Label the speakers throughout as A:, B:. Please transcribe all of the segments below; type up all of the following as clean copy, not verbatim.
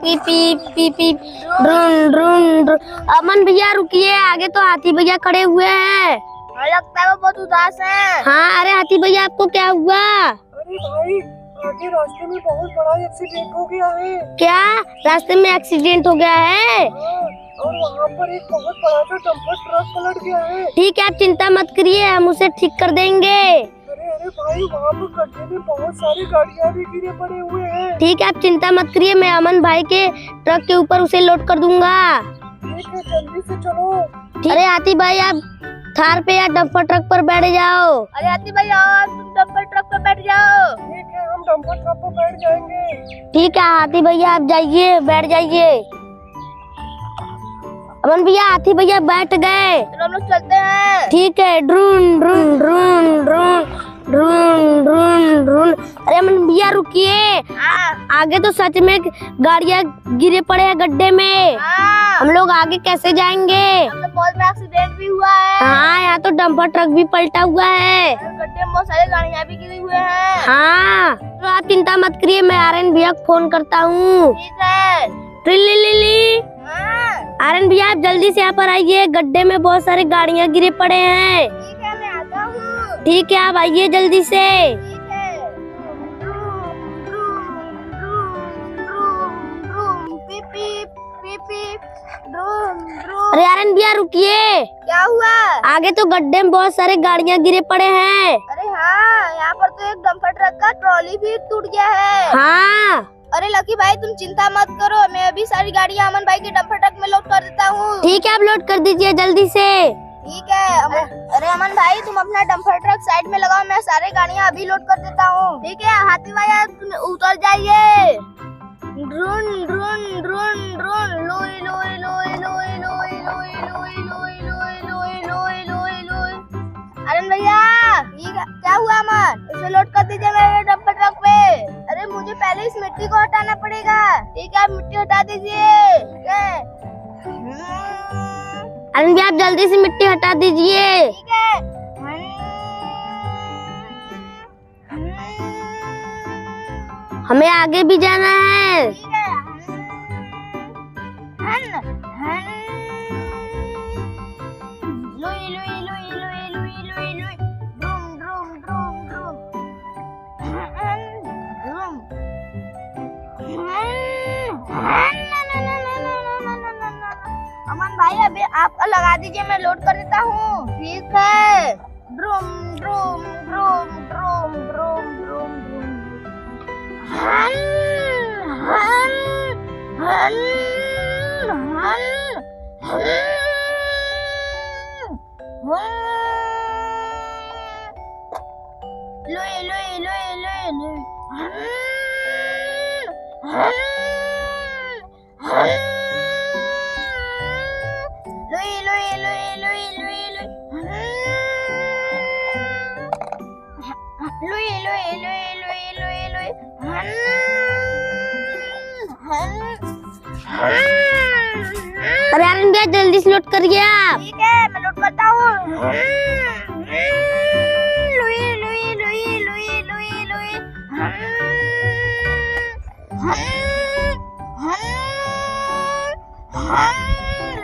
A: P पी पी पी ड्रून ड्रून ड्रून। अमन भैया रुकिए, आगे तो हाथी भैया खड़े हुए हैं।
B: लगता है वो बहुत उदास है।
A: हाँ, अरे हाथी भैया आपको क्या हुआ?
C: अरे भाई, आगे रास्ते में बहुत बड़ा एक्सीडेंट हो गया है।
A: क्या रास्ते में एक्सीडेंट हो गया है?
C: और वहाँ पर एक बहुत बड़ा सा डंपर ट्रक पलट गया है।
A: ठीक है, आप चिंता मत करिए, हम उसे ठीक कर देंगे।
C: अरे भाई, वहाँ पर गड्ढे में बहुत सारी गाड़ियाँ भी गिरे पड़े हुए हैं।
A: ठीक है, आप चिंता मत करिए, मैं अमन भाई के ट्रक के ऊपर उसे लोड कर दूंगा।
C: ठीक है, जल्दी से चलो।
A: अरे हाथी भाई, आप थार पे या डंपर ट्रक पर बैठ जाओ।
B: अरे हाथी भाई आओ, तुम डंपर ट्रक पे बैठ जाओ।
C: ठीक है, हम डंपर ट्रक पर बैठ जाएंगे।
A: ठीक है हाथी भैया, आप जाइए, बैठ जाइए। अमन भैया, हाथी भैया बैठ गए।
B: चलो हम लोग चलते हैं।
A: ठीक है, ड्रून ड्रून ड्रून ड्रून ड्रून ड्रून ड्रून। अरे अमन भैया रुकिए, आगे तो सच में गाड़ियाँ गिरे पड़े हैं गड्ढे में। हम लोग आगे कैसे जाएंगे?
B: बहुत बड़ा एक्सीडेंट भी हुआ है।
A: हाँ, यहाँ तो डंपर ट्रक भी पलटा हुआ है।
B: गड्ढे में बहुत सारी गाड़ियाँ भी गिरी हुए हैं।
A: हाँ, तो आप चिंता मत करिए, मैं आर्यन भैया को फोन करता हूँ।
B: ठीक है।
A: ट्रिलिलिली। आर्यन भैया, आप जल्दी से यहाँ पर आइए, गड्ढे में बहुत सारी गाड़ियाँ गिरे पड़े हैं।
B: ठीक है, मैं आता हूँ।
A: ठीक है, आप आइए जल्दी से।
B: ठीक है। पीप पीप पीप पीप ड्रूम ड्रूम।
A: अरे आर्यन भैया रुकिए,
B: क्या हुआ?
A: आगे तो गड्ढे में बहुत सारे गाड़ियाँ गिरे पड़े हैं।
B: अरे हाँ, यहाँ पर तो एक डंपर ट्रक का ट्रॉली भी टूट गया है।
A: हाँ,
B: अरे लकी भाई, तुम चिंता मत करो, मैं अभी सारी गाड़ियाँ अमन भाई के डंपर ट्रक में लोड कर देता हूँ।
A: ठीक है, आप लोड कर दीजिए जल्दी से।
B: ठीक है। अरे अमन भाई, तुम अपना डंपर ट्रक साइड में लगाओ, मैं सारी गाड़ियाँ अभी लोड कर देता हूँ। ठीक है हाथी भाई, तुम उतर जाइए। ड्रून ड्रून ड्रून ड्रून लोई लोई लोई लोई लोई लोई लोई लोई लोई लोई लोई लोई लोई। अरे भैया, ये क्या हुआ? अमन, इसे लोड कर दीजिए मेरे डंपर ट्रक पे। अरे मुझे पहले इस मिट्टी को हटाना पड़ेगा। ठीक है, आप मिट्टी हटा दीजिए। ठीक है।
A: आर्यन भैया, आप जल्दी से मिट्टी हटा दीजिए।
B: ठीक है।
A: हमें आगे भी जाना है।
B: ठीक है। लुई लुई लुई लुई लुई लुई लुई ड्रूम ड्रूम ड्रूम ड्रूम ड्रूम। अमन भाई, अभी आप लगा दीजिए, मैं लोड कर देता हूँ। ठीक है। ड्रूम ड्रूम ड्रूम ड्रूम ड्रूम ड्रूम ड्रूम। लुई लुई लुई लुई लुई। लुई लुई लुई लुई लुई लुई। लुई लुई लुई लुई लुई लुई।
A: अरे आर्यन भैया, जल्दी से लोड करिए आप।
B: ठीक है, मैं लोड करता हूँ। लुई लुई लुई लुई लुई लुई।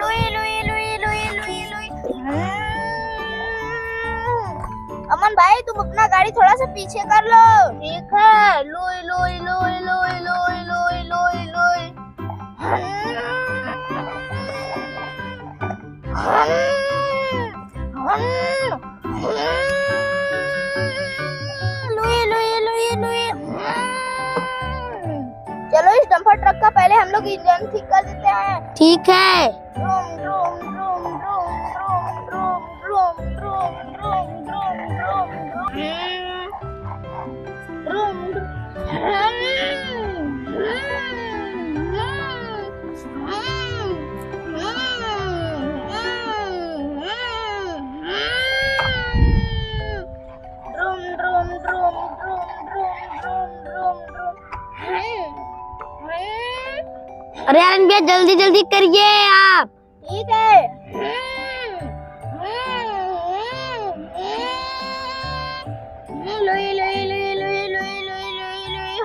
B: लुई लुई लुई लुई लुई लुई। अमन भाई, तुम अपना गाड़ी थोड़ा सा पीछे कर लो। ठीक है। लुई लुई लुई लुई लुई लुई लुई लुई। लुई लुई लुई लुई। चलो, इस डंपर ट्रक का पहले हम लोग इंजन ठीक कर देते हैं।
A: ठीक है।
B: ड्रूम ड्रूम ड्रूम ड्रूम ड्रूम ड्रूम ड्रूम ड्रूम ड्रूम ड्रूम ड्रूम ड्रूम।
A: अरे आर्यन भैया, जल्दी जल्दी करिए आप।
B: ठीक है। लुई लुई लुई लुई लुई लुई लुई लुई।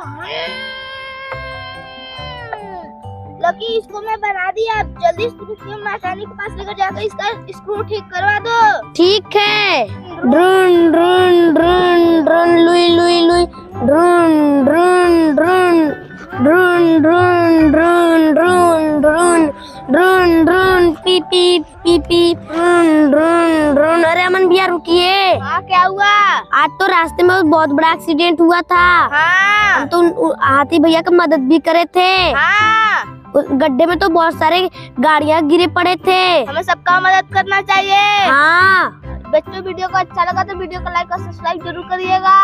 B: लकी, इसको मैं बना दिया। जल्दी इसको मैकेनिक के पास लेकर जाकर इसका स्क्रू ठीक करवा दो।
A: ठीक है। ड्रून ड्रून ड्रून ड्रून लुई लुई लुई ड्रून ड्रून ड्रून ड्रून ड्रून ड्रून ड्रून ड्रून ड्रून ड्रून पी पी पी पी ड्रून ड्रून ड्रून। अरे अमन भैया रुकिए।
B: हाँ क्या हुआ?
A: आज तो रास्ते में बहुत बड़ा एक्सीडेंट हुआ था।
B: हाँ
A: हम तो हाथी भैया की मदद भी करे थे।
B: हाँ,
A: उस गड्ढे में तो बहुत सारे गाड़ियां गिरे पड़े थे।
B: हमें सबका मदद करना चाहिए।
A: हाँ
B: बच्चों, वीडियो को अच्छा लगा तो वीडियो को लाइक और सब्सक्राइब जरूर करिएगा।